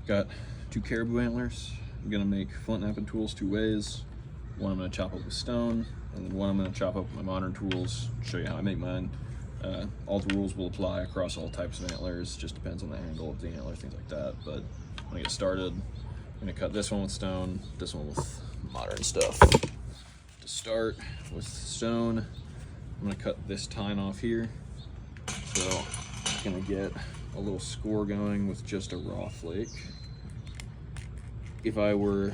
Got 2 caribou antlers. I'm gonna make flint knapping tools 2 ways. One I'm gonna chop up with stone, and then one I'm gonna chop up with my modern tools. Show you how I make mine. All the rules will apply across all types of antlers. Just depends on the angle of the antlers, things like that. But when I get started, I'm gonna cut this one with stone, this one with modern stuff. To start with stone, I'm gonna cut this tine off here. So I'm gonna get a little score going with just a raw flake. If I were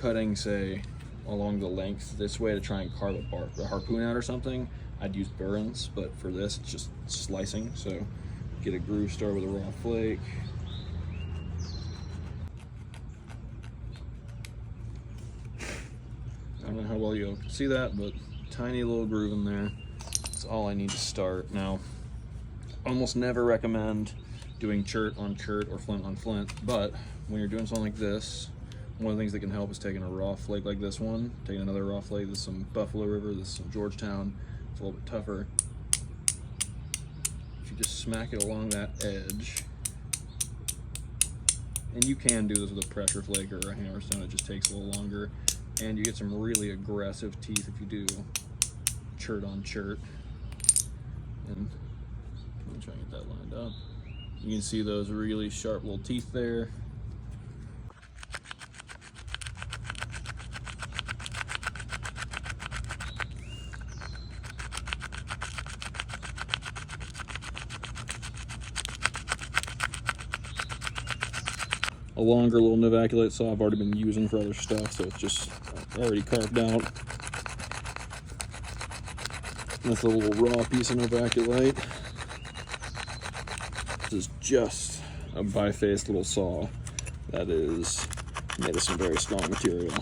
cutting, say, along the length this way to try and carve a harpoon out or something, I'd use burins, but for this, it's just slicing. So get a groove, start with a raw flake. I don't know how well you can see that, but tiny little groove in there. That's all I need to start. Now, almost never recommend doing chert on chert or flint on flint, but when you're doing something like this, one of the things that can help is taking a raw flake like this one, taking another raw flake. This is some Buffalo River, this is some Georgetown. It's a little bit tougher. If you just smack it along that edge, and you can do this with a pressure flake or a hammerstone, it just takes a little longer, and you get some really aggressive teeth if you do chert on chert. And let me try and get that lined up. You can see those really sharp little teeth there. A longer little novaculate saw I've already been using for other stuff, so it's just already carved out. That's a little raw piece of novaculate. This is just a bifaced little saw that is made of some very strong material.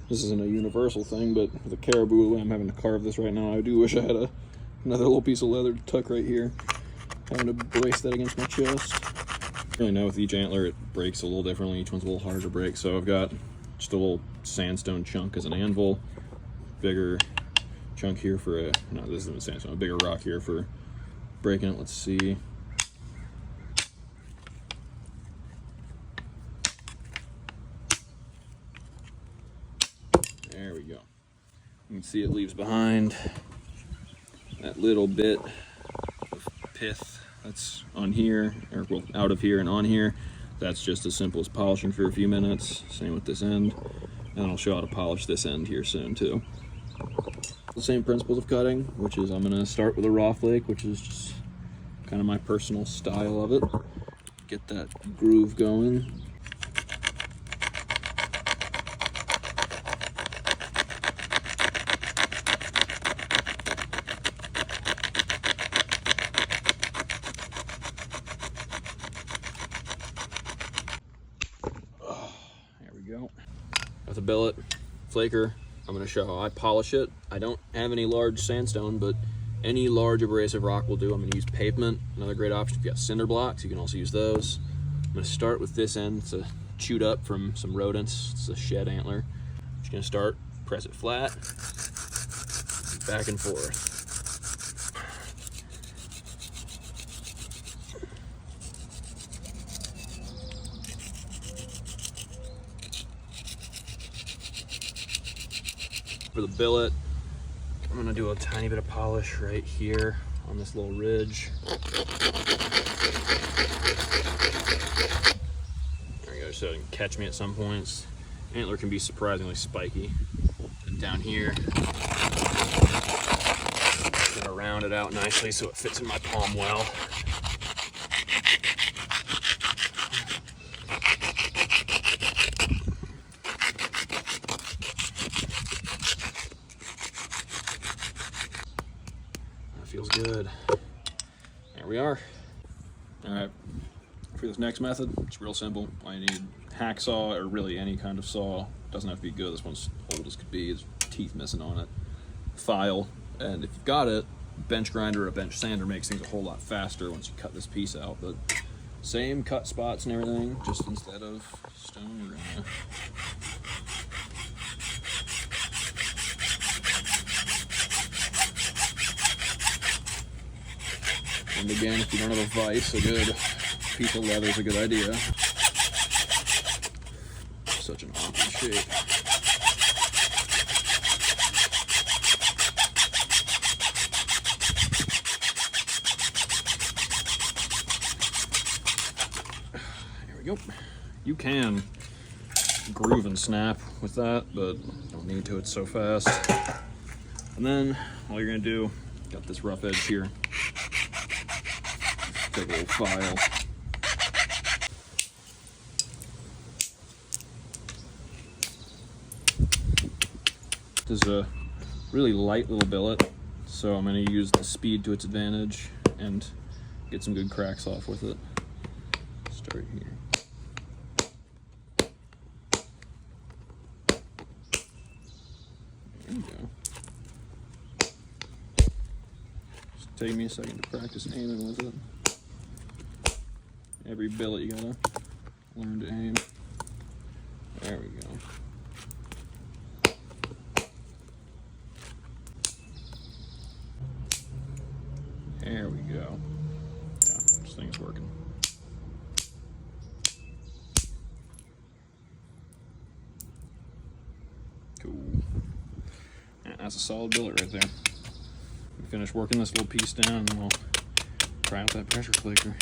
This isn't a universal thing, but with a caribou, I'm having to carve this right now. I do wish I had another little piece of leather to tuck right here. Having to brace that against my chest. Really know with each antler it breaks a little differently. Each one's a little harder to break. So I've got just a little sandstone chunk as an anvil, bigger chunk here for a, no, this isn't sandstone, a bigger rock here for breaking it. Let's see. There we go. You can see it leaves behind that little bit of pith that's on here, or well, out of here and on here. That's just as simple as polishing for a few minutes. Same with this end. And I'll show how to polish this end here soon too. The same principles of cutting, which is I'm gonna start with a raw flake, which is just kind of my personal style of it. Get that groove going. Go. With a billet, flaker, I'm going to show how I polish it. I don't have any large sandstone, but any large abrasive rock will do. I'm going to use pavement, another great option. If you've got cinder blocks, you can also use those. I'm going to start with this end. It's chewed up from some rodents. It's a shed antler. Just going to start, press it flat, back and forth. For the billet, I'm gonna do a tiny bit of polish right here on this little ridge. There we go, so it can catch me at some points. Antler can be surprisingly spiky. And down here, I'm gonna round it out nicely so it fits in my palm well. Feels good. There we are. All right, for this next method, it's real simple. I need hacksaw, or really any kind of saw. Doesn't have to be good. This one's old as could be. There's teeth missing on it. File, and if you've got it, bench grinder or a bench sander makes things a whole lot faster once you cut this piece out. But Same cut spots and everything, just instead of stone, we're gonna and again, if you don't have a vise, a good piece of leather is a good idea. Such an awkward shape. There we go. You can groove and snap with that, but don't need to, it's so fast. And then all you're gonna do, got this rough edge here. Take a little file. This is a really light little billet, so I'm going to use the speed to its advantage and get some good cracks off with it. Start here. There we go. Just take me a second to practice aiming with it. Every billet you gotta learn to aim. There we go. There we go. Yeah, this thing's working. Cool. Yeah, that's a solid billet right there. We finish working this little piece down and we'll try out that pressure flaker.